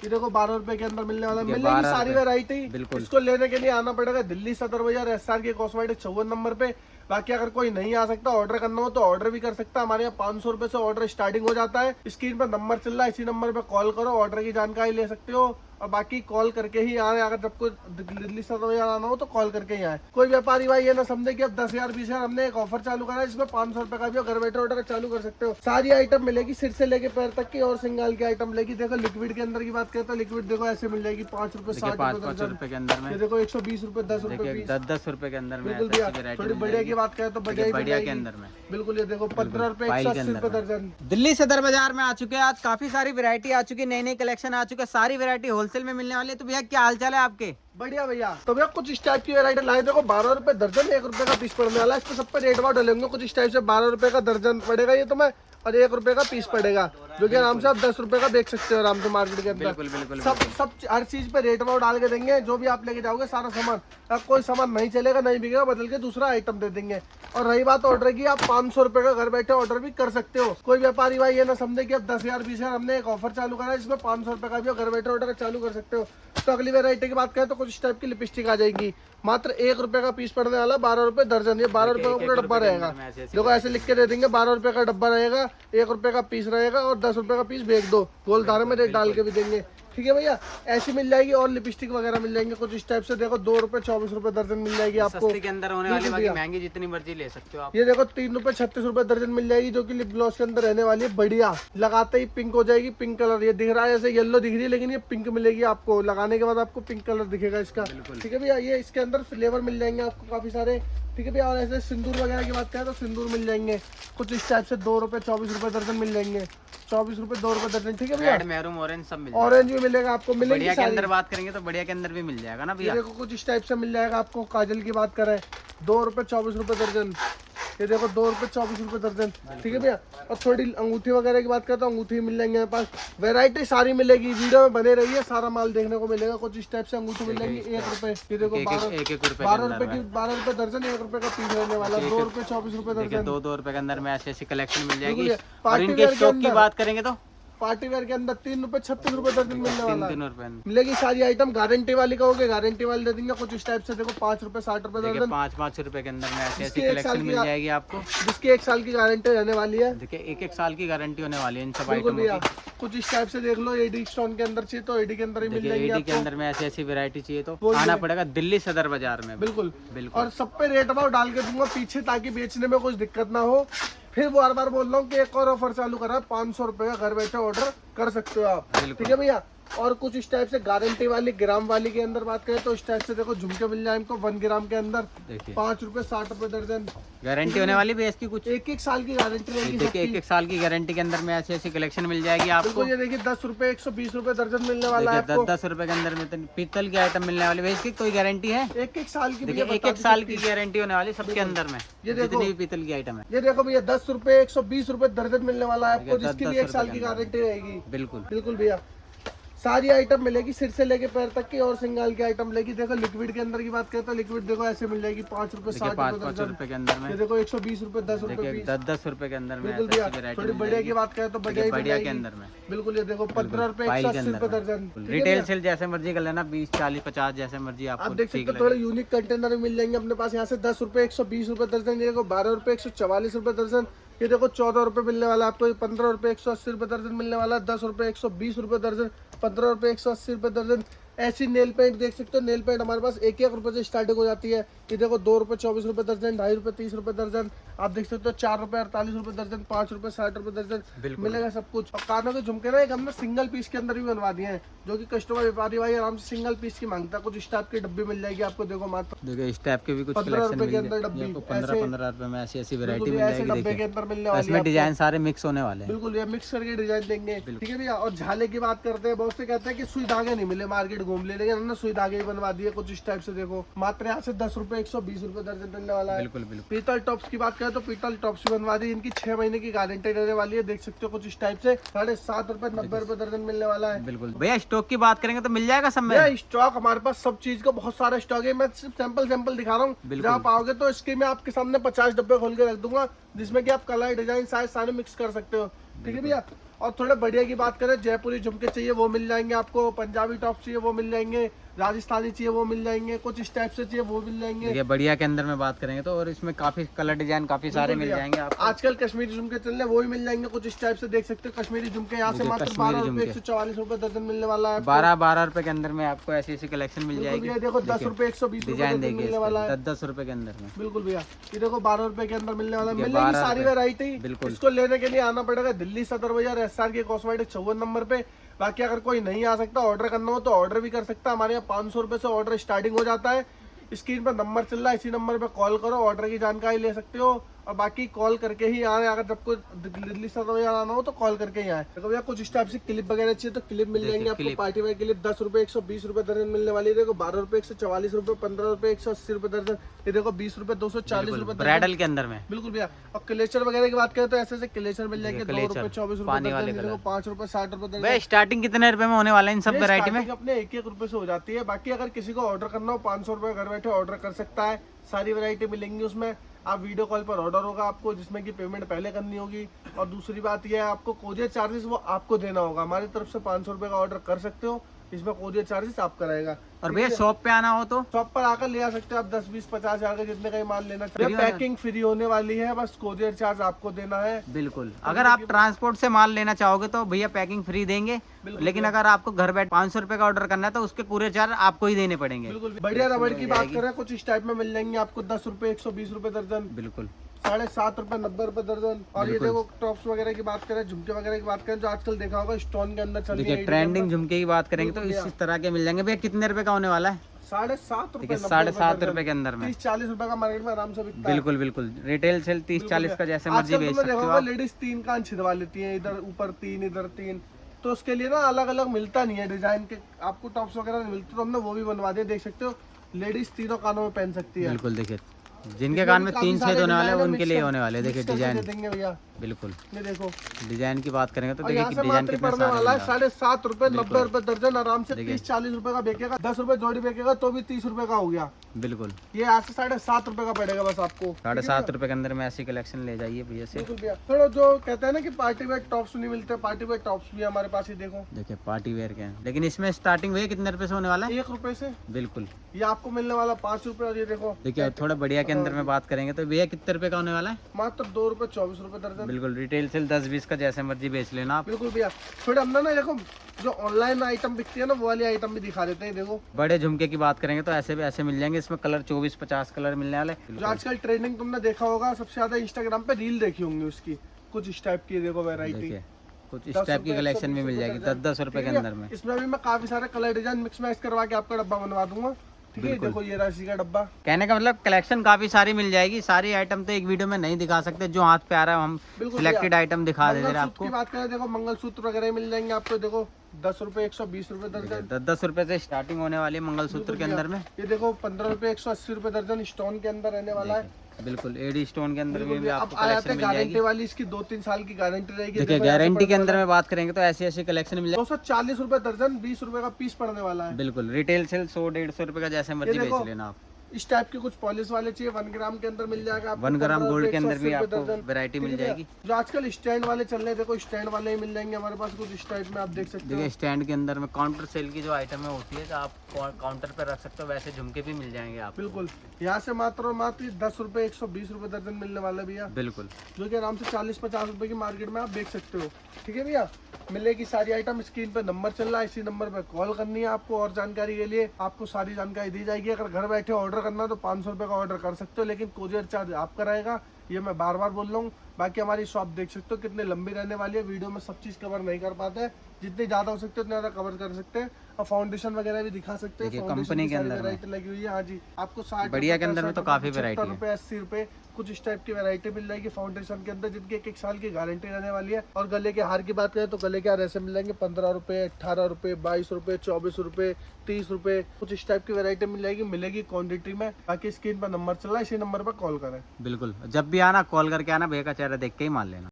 ये देखो 12 रुपए के अंदर मिलने वाला, मिलेगी सारी वैरायटी। इसको लेने के लिए आना पड़ेगा दिल्ली सदर बाजार SR के कॉस्मेटिक 54 नंबर पे। बाकी अगर कोई नहीं आ सकता, ऑर्डर करना हो तो ऑर्डर भी कर सकता है। हमारे यहाँ 500 रुपए से ऑर्डर स्टार्टिंग हो जाता है। स्क्रीन पर नंबर चल रहा है, इसी नंबर पे कॉल करो, ऑर्डर की जानकारी ले सकते हो। और बाकी कॉल करके ही आए, अगर जब कोई दिल्ली सदर बाजार आना हो तो कॉल करके ही आए। कोई व्यापारी भाई ये ना समझे कि अब 10,000 20,000 हमने एक ऑफर चालू करा है जिसमें 500 रुपए का भी घर बैठे ऑर्डर चालू कर सकते हो। सारी आइटम मिलेगी, सिर से लेके पैर तक की और सिंगाल की आइटम मिलेगी। देखो लिक्विड के अंदर की बात करें तो लिक्विड देखो ऐसे मिल जाएगी 5 रुपए 60 रुपए के अंदर में। देखो 120 रुपए 10 रुपए 10 रुपए के अंदर में। बिल्कुल भैया, थोड़ी बढ़िया की बात करें तो बढ़िया के अंदर में बिल्कुल। ये देखो 15 रुपए 180 रुपए दर्जन। दिल्ली सदर बाजार में आ चुके हैं। आज काफी सारी वैरायटी आ चुकी है, नई नई कलेक्शन आ चुके हैं। सारी वैरायटी होलसेल में मिलने वाली है। तो भैया क्या हाल चाल है आपके? बढ़िया भैया। तो भैया कुछ इस टाइप की वैरायटी लाए, देखो 12 रुपए दर्जन, 1 रुपए का पीस पड़ने वाला है। इस पे सब पे रेट भाव डालेंगे। कुछ इस टाइप से 12 रुपए का दर्जन पड़ेगा ये तुम्हें, और 1 रुपए का पीस पड़ेगा, जो कि आराम से आप 10 रुपए का बेच सकते हो आराम से मार्केट के अंदर। बिल्कुल सब हर चीज पे रेट भाव डाल के देंगे। जो भी आप लेके जाओगे सारा सामान, अब कोई सामान नहीं चलेगा नहीं बिकेगा, बदल के दूसरा आइटम दे देंगे। और रही बात ऑर्डर की, आप 500 रुपए का घर बैठे ऑर्डर भी कर सकते हो। कोई व्यापारी भाई ये ना समझे कि अब 10,000 20,000 हमने एक ऑफर चालू करा है जिसमें 500 रुपए का भी घर बैठे ऑर्डर चालू कर सकते हो। तो अगली वैरायटी की बात करें तो कुछ इस टाइप की लिपस्टिक आ जाएगी, मात्र 1 रुपए का पीस पड़ने वाला, 12 रुपए दर्जन। ये 12 रुपए का पूरा डब्बा रहेगा। देखो ऐसे लिख के दे देंगे, 12 रुपए का डब्बा रहेगा, 1 रुपए का पीस रहेगा और 10 रुपए का पीस बेच दो। गोल धारे में रेट डाल के भी देंगे, ठीक है भैया। ऐसी मिल जाएगी और लिपस्टिक वगैरह मिल जाएंगे कुछ इस टाइप से। देखो 2 रुपए 24 रुपए दर्जन मिल जाएगी आपको, के अंदर होने वाली, बाकी महंगी जितनी मर्जी ले सकते हो आप। ये देखो 3 रुपए 36 रुपए दर्जन मिल जाएगी, जो कि लिप ग्लॉस के अंदर रहने वाली है। बढ़िया, लगाते ही पिंक हो जाएगी। पिंक कलर ये दिख रहा है, ऐसे येलो दिख रही है लेकिन ये पिंक मिलेगी आपको। लगाने के बाद आपको पिंक कलर दिखेगा इसका, ठीक है भैया। ये इसके अंदर फ्लेवर मिल जाएंगे आपको काफी सारे, ठीक है भैया। और ऐसे सिंदूर वगैरह की बात करें तो सिंदूर मिल जाएंगे कुछ इस टाइप से। 2 रुपए 24 रुपए दर्जन मिल जाएंगे, 24 रुपए 2 रुपए दर्जन, ठीक है भैया। मैरून ऑरेंज सब मिल ऑरेंज भी मिलेगा आपको, मिलेगी। बढ़िया के अंदर बात करेंगे तो बढ़िया के अंदर भी मिल जाएगा ना भैया। देखो कुछ इस टाइप से मिल जाएगा आपको। काजल की बात करें 2 रुपए 24 रुपए दर्जन, ये देखो 2 रुपए 24 रुपए दर्जन, ठीक है भैया। और थोड़ी अंगूठी वगैरह की बात करें तो अंगूठी मिल जाएंगे मेरे पास। वैरायटी सारी मिलेगी, वीडियो में बने रहिए, सारा माल देखने को मिलेगा। कुछ इस टाइप से अंगूठी मिल जाएंगी 1 रुपए। ये देखो 12 रुपए की 12 रुपए दर्जन, 1 रुपए का पीस रहने वाला। 2 रुपए 24 रुपए दर्जन, 2 रुपए के अंदर में ऐसी ऐसी कलेक्शन मिल जाएगी। और इनके स्टॉक की बात करेंगे तो पार्टी वेयर के अंदर 3 रुपए 36 रुपए दर्जन मिलने वाला है। 3 रुपए मिलेगी सारी आइटम। गारंटी वाली कहोगे गारंटी वाली दे देंगे कुछ इस टाइप से। देखो 5 रुपए 60 रुपए दर्जन, 5 रुपए के अंदर में ऐसी ऐसी कलेक्शन मिल जाएगी आपको, जिसकी 1 साल की गारंटी रहने वाली है। देखिए 1 साल की गारंटी होने वाली है इन सब बिल्कुल आइटमों भैया। कुछ इस टाइप से देख लो, एडी स्टोन के अंदर चाहिए तो एडी के अंदर ही मिल जाएगी आपको। के अंदर में ऐसी ऐसी वैरायटी चाहिए तो आना पड़ेगा दिल्ली सदर बाजार में। बिल्कुल। और सब पे रेट भाव डाल के दूंगा पीछे, ताकि बेचने में कुछ दिक्कत ना हो। फिर बार बार बोल रहा हूँ कि एक और ऑफर चालू करा है, 500 रुपए का घर बैठे ऑर्डर कर सकते हो आप, ठीक है भैया। और कुछ इस टाइप से गारंटी वाली ग्राम वाली के अंदर बात करें तो इस टाइप से देखो झुमके मिल जाए इनको 1 ग्राम के अंदर, 5 रुपए 60 रुपए दर्जन। गारंटी होने वाली भी इसकी कुछ 1 साल की गारंटी रहेगी। देखिए 1 साल की गारंटी के अंदर में ऐसी ऐसी कलेक्शन मिल जाएगी आपको। ये देखिए 10 रुपए 120 रुपए दर्जन मिलने वाला है आपको। 10 रुपए के अंदर में पीतल की आइटम मिलने वाली है। इसकी कोई गारंटी है? 1 साल की। देखिए 1 साल की गारंटी होने वाली सबके अंदर में, ये देखो जितनी भी पीतल की आइटम है। ये देखो भैया 10 रुपए 120 रुपए दर्जन मिलने वाला है आपको, जिसकी भी 1 साल की गारंटी रहेगी। बिल्कुल भैया। सारी आइटम मिलेगी, सिर से लेके पैर तक की और सिंगाल की आइटम मिलेगी। देखो लिक्विड के अंदर की बात करें तो लिक्विड देखो ऐसे मिल जाएगी 5 रुपए 60 रुपए के अंदर में। ये देखो 120 रुपए 10 रुपए 10 रुपए के अंदर में। बिल्कुल भैया। थोड़ी बढ़िया की बात करें तो बढ़िया के अंदर में। बिल्कुल। ये देखो 15 रुपए 180 रुपए दर्जन। रिटेल सेल जैसे मर्जी कर लेना, 20 40 50 जैसे मर्जी आप देख सकते हो। थोड़े यूनिक कंटेनर मिल जाएंगे अपने पास। यहाँ से 10 रुपए 120 रुपए दर्जन, ये देखो 12 रुपए 144 रुपए दर्जन। ये देखो 14 रुपए मिलने वाला आपको, 15 रुपए 180 रुपए दर्जन मिलने वाला, 10 रुपए 120 रुपए दर्जन, 15 रुपए 180 रुपए दर्जन। ऐसी नेल पेंट देख सकते हो, नेल पेंट हमारे पास 1 रुपए से स्टार्टिंग हो जाती है। ये देखो 2 रुपए 24 रुपए दर्जन, 2.5 रुपए 30 रुपए दर्जन। आप देख सकते हो 4 रुपए 48 रुपए दर्जन, 5 रुपए 60 रुपए दर्जन मिलेगा सब कुछ। और कानों के झुमके ना एक हमने सिंगल पीस के अंदर भी बनवा दिए हैं, जो कि कस्टमर व्यापारी भाई आराम से सिंगल पीस की मांगता है। कुछ इस टाइप की डब्बी मिल जाएगी आपको। देखो मात्र देखो इस टाइप के भी कुछ 15 रुपए के अंदर डब्बी, 15 रुपए में ऐसी ऐसी वैरायटी मिल ऐसे डब्बे के अंदर मिलने वाली है। इसमें डिजाइन सारे मिक्स होने वाले हैं। बिल्कुल, ये मिक्स करके डिजाइन देंगे, ठीक है भैया। और झाले की बात करते हैं, बहुत से कहते हैं कि सुई धागे नहीं मिले, मार्केट घूम ले, लेकिन हमने सुई धागे बनवा दिए कुछ इस टाइप से। देखो मात्र यहाँ से 10 रुपए 120 रुपए दर्जन मिलने वाला है। बिल्कुल। पीतल टॉप्स की बात करें तो पीतल टॉप्स भी बनवा दी, इनकी 6 महीने की गारंटी रहने वाली है। देख सकते हो कुछ इस टाइप से 7.5 रुपए 90 रुपए दर्जन मिलने वाला है। बिल्कुल भैया। स्टॉक की बात करेंगे तो मिल जाएगा सब में। स्टॉक हमारे पास सब चीज का बहुत सारा स्टॉक है। मैं सिर्फ सैंपल दिखा रहा हूँ। जब आप आओगे तो इसके मैं आपके सामने 50 डब्बे खोल के रख दूंगा, जिसमें कि आप कलर डिजाइन साइज सारे मिक्स कर सकते हो, ठीक है भैया। और थोड़े बढ़िया की बात करें, जयपुरी झुमके चाहिए वो मिल जाएंगे आपको, पंजाबी टॉप चाहिए वो मिल जाएंगे, राजस्थानी चाहिए वो मिल जाएंगे, कुछ इस टाइप से चाहिए वो मिल जाएंगे। देखिए बढ़िया के अंदर में बात करेंगे तो, और इसमें काफी कलर डिजाइन काफी सारे मिल जाएंगे आपको। आजकल कश्मीरी झुमके चल रहे हैं वो भी मिल जाएंगे, कुछ इस टाइप से देख सकते हो। कश्मीरी झुमके यहाँ से देखिए, मात्र कश्मीरी 12 रुपए झुमके। 144 रुपए दर्जन मिलने वाला है। 12 रुपए के अंदर में आपको ऐसी ऐसी कलेक्शन मिल जाएगी। ये देखो 10 रुपए 120 रुपए डिजाइन दर्जन देखिए मिलने वाला है। 10 रुपए के अंदर में। बिल्कुल भैया, ये देखो 12 रुपए के अंदर मिलने वाला है। देखिए, मिलेगी 12 सारी रुपए। वैरायटी। बिल्कुल। इसको लेने के लिए आना पड़ेगा दिल्ली सदर बाजार SR के कॉस्मेटिक 54 नंबर पे। बाकी अगर कोई नहीं आ सकता, ऑर्डर करना हो तो ऑर्डर भी कर सकता है। हमारे यहाँ 500 रुपए से ऑर्डर स्टार्टिंग हो जाता है। स्क्रीन पर नंबर चल रहा है, इसी नंबर पे कॉल करो, ऑर्डर की जानकारी ले सकते हो। और बाकी कॉल करके ही आए, अगर जब कोई दिल्ली सदर बाजार आना हो तो कॉल करके ही आए। देखो भैया कुछ इस टाइप से क्लिप वगैरह चाहिए तो क्लिप मिल जाएंगे आपको। क्लिप। पार्टी वेयर क्लिप 10 रुपए 120 रुपए दर्जन मिलने वाली है। देखो 12 रुपए 144 रुपए, 15 रुपए 180 रुपए दर्जन। ये देखो 20 रुपए 240 रुपए दर्जन। ब्राइडल के अंदर में। बिल्कुल भैया। और क्लेचर वगैरह की बात करें तो ऐसे ऐसे क्लेचर मिल जाएंगे। 2 रुपए क्लेचर, 24 रुपए पानी वाले दर्जन, कलर। देखो 5 रुपए 60 रुपए दर्जन। भाई स्टार्टिंग कितने रुपए में होने वाला है इन सब ये वैरायटी में? स्टार्टिंग अपने 1-1 रुपए से हो जाती है। बाकी अगर किसी को ऑर्डर करना हो 500 रुपए घर बैठे ऑर्डर कर सकता है। सारी वैरायटी मिलेंगी उसमें। आप वीडियो कॉल पर ऑर्डर होगा आपको, जिसमें कि पेमेंट पहले करनी होगी। और दूसरी बात यह है, आपको कोरियर चार्जेस वो आपको देना होगा। हमारी तरफ से 500 रुपए का ऑर्डर कर सकते हो, इसमें कोरियर चार्जेस आपका रहेगा। और भैया शॉप पे आना हो तो? शॉप पर आकर ले आ सकते हो आप। 10 20 50 हजार का जितने का ही माल लेना फ्री चाहिए। होने- पैकिंग फ्री होने वाली है, बस कोरियर चार्ज आपको देना है। बिल्कुल। अगर आप ट्रांसपोर्ट से माल लेना चाहोगे तो भैया पैकिंग फ्री देंगे। बिल्कुल लेकिन भैया। अगर आपको घर बैठ 500 रुपए का ऑर्डर करना है तो उसके पूरे चार्ज आपको ही देने पड़ेंगे। बिल्कुल। बढ़िया रबड़ की मिल बात जाएगी। करें, कुछ इस टाइप में मिल जाएंगे आपको। 10 रुपए 120 रुपए दर्जन, बिल्कुल 7.5 रुपए 90 रुपए दर्जन। और ये बिल्कुल। देखो टॉप्स वगैरह की बात करें, झुमके वगैरह की बात करें, जो आजकल देखा होगा स्टोन के अंदर चल रही देखिए है। ट्रेंडिंग झुमके की बात करेंगे तो बिल्कुल इस तरह के मिल जाएंगे। भैया कितने रुपए का होने वाला है? 7.5 रुपए देखिए 90 7.5 दर्जन। रुपए के अंदर में। 30-40 रुपए का मार्केट में आराम से बिकता है। बिल्कुल बिल्कुल। रिटेल सेल 30-40 का जैसे मर्जी आजकल बेच तुमने सकते देखा हो होगा आप। लेडीज 3 कान छिदवा लेती हैं, इधर ऊपर 3 इधर 3। तो उसके लिए ना अलग अलग मिलता नहीं है डिजाइन के, आपको टॉप्स वगैरह नहीं मिलते, तो हमने वो भी बनवा दिए। देख सकते हो लेडीज तीनों कानों में पहन सकती है। बिल्कुल। देखिए जिनके कान में 3 छेद होने वाले हैं उनके लिए होने वाले। देखिए मिक्स करके डिजाइन। दे देंगे भैया। बिल्कुल। ये देखो, डिजाइन की बात करेंगे तो और देखिए यहाँ कि से डिजाइन मात्र कितने पड़ने सारे वाला है मिल रहा है। 7.5 रुपए 90 रुपए दर्जन। आराम से देखिए। 30-40 रुपए का बिकेगा। 10 रुपए जोड़ी बिकेगा तो भी 30 रुपए का हो गया। बिल्कुल। ये यहाँ से 7.5 रुपए का पड़ेगा बस आपको। 7.5 रुपए के अंदर में ऐसी कलेक्शन ले जाइए भैया से। बिल्कुल भैया। थोड़ा जो कहते हैं ना कि पार्टी वेयर टॉप्स नहीं मिलते, पार्टी वेयर टॉप्स भी हमारे पास ही देखो। देखिए पार्टी वेयर के हैं, लेकिन इसमें स्टार्टिंग भैया कितने रुपए से होने वाला है? 1 रुपए से बिल्कुल। ये आपको मिलने वाला 5 रुपए। और ये देखो देखिए थोड़ा बढ़िया के अंदर में बात करेंगे तो भैया कितने रुपए का होने वाला है? मात्र 2 रुपए 24 रुपए दर्जन। बिल्कुल। रिटेल सेल 10-20 का जैसे मर्जी बेच लेना आप। बिल्कुल भैया। थोड़े हमने ना देखो जो ऑनलाइन आइटम बिकती है ना, वो वाली आइटम भी दिखा देते हैं। देखो बड़े झुमके की बात करेंगे तो ऐसे भी ऐसे मिल जाएंगे। इसमें कलर 24-50 कलर मिलने वाले। जो आजकल ट्रेंडिंग तुमने देखा होगा, सबसे ज्यादा इंस्टाग्राम पे रील देखी होंगी उसकी, कुछ इस टाइप की देखो वैरायटी। देखिए कुछ इस टाइप की कलेक्शन भी मिल जाएगी 10-10 रुपए के अंदर में। इसमें भी मैं काफी सारे कलर डिजाइन मिक्स मैच करवा के आपका डब्बा बनवा दूंगा। ठीक है, देखो ये राशि का डब्बा। कहने का मतलब कलेक्शन काफी सारी मिल जाएगी। सारी आइटम तो एक वीडियो में नहीं दिखा सकते, जो हाथ पे आ रहा है हम बिल्कुल सिलेक्टेड भैया। आइटम दिखा दे रहे हैं मंगलसूत्र आपको। की बात करें, देखो मंगलसूत्र वगैरह मिल जाएंगे आपको। देखो 10 रुपए 120 रुपए दर्जन। 10-10 रुपए से स्टार्टिंग होने वाली है मंगलसूत्र के अंदर में। ये देखो 15 रुपए 180 रुपए दर्जन स्टोन के अंदर रहने वाला है। बिल्कुल। एडी स्टोन के अंदर में भी अब आपको आ जाते कलेक्शन हैं मिल जाएगी। गारंटी वाली, इसकी 2-3 साल की गारंटी रहेगी। देखिए देखो यहाँ से गारंटी के पड़ने अंदर में बात करेंगे तो ऐसी ऐसी कलेक्शन मिल जाएगी। 240 रुपए दर्जन, 20 रुपए का पीस पड़ने वाला है। बिल्कुल। रिटेल सेल 100-150 रुपए का जैसे मर्जी देखो, बेच लेना आप। इस टाइप के कुछ पॉलिश वाले चाहिए 1 ग्राम के अंदर मिल जाएगा आपको। 1 ग्राम 15 गोल्ड रुपए के अंदर भी 180 रुपए आपको दर्जन। वैरायटी मिल ठीक है, जाएगी। जो आजकल स्टैंड वाले चल रहे हैं, देखो स्टैंड वाले ही मिल जाएंगे हमारे पास। कुछ इस टाइप में आप देख सकते देखिए हो। स्टैंड के अंदर में काउंटर सेल की जो आइटमें होती है, जो आप काउंटर पे रख सकते हो, वैसे झुमके भी मिल जाएंगे आप। बिल्कुल। यहाँ से मात्र और मात्र 10 रुपए 120 रुपए दर्जन मिलने वाला है भैया, बिल्कुल। जो कि आराम से 40-50 रुपए की मार्केट में आप देख सकते हो। ठीक है भैया, मिलेगी सारी आइटम। स्क्रीन पे नंबर चल रहा है, इसी नंबर पे कॉल करनी है आपको। और जानकारी के लिए आपको सारी जानकारी दी जाएगी। अगर घर बैठे ऑर्डर करना है तो 500 रुपए का ऑर्डर कर सकते हो, लेकिन कोरियर चार्ज आपका रहेगा। ये मैं बार बार बोल रहा हूँ। बाकी हमारी शॉप देख सकते हो कितनी लंबी रहने वाली है। वीडियो में सब चीज कवर नहीं कर पाते हैं, जितनी ज्यादा हो सकते हैं उतना ज्यादा कवर कर सकते हैं। और फाउंडेशन वगैरह भी दिखा सकते हैं। देखिए, फाउंडेशन कंपनी की के सारी अंदर में। वैरायटी लगी हुई है। हाँ जी, आपको 60 बढ़िया के अंदर में तो काफी वैरायटी है। 70 80 रुपए कुछ इस टाइप की वैरायटी मिल जाएगी फाउंडेशन के अंदर, जिनकी 1-1 साल की गारंटी रहने वाली है। और गले के हार की बात करें तो गले के हार ऐसे मिल जाएंगे 15 रुपए 18 रुपए 22 रुपए 24 रुपए 30 रुपए, कुछ इस टाइप की वैरायटी मिल जाएगी। मिलेगी क्वांटिटी में। बाकी स्क्रीन पर नंबर चल रहा है, इसी नंबर पर कॉल करें। बिल्कुल। जब भी आना कॉल करके आना, भैया का चेहरा देख के ही मान लेना।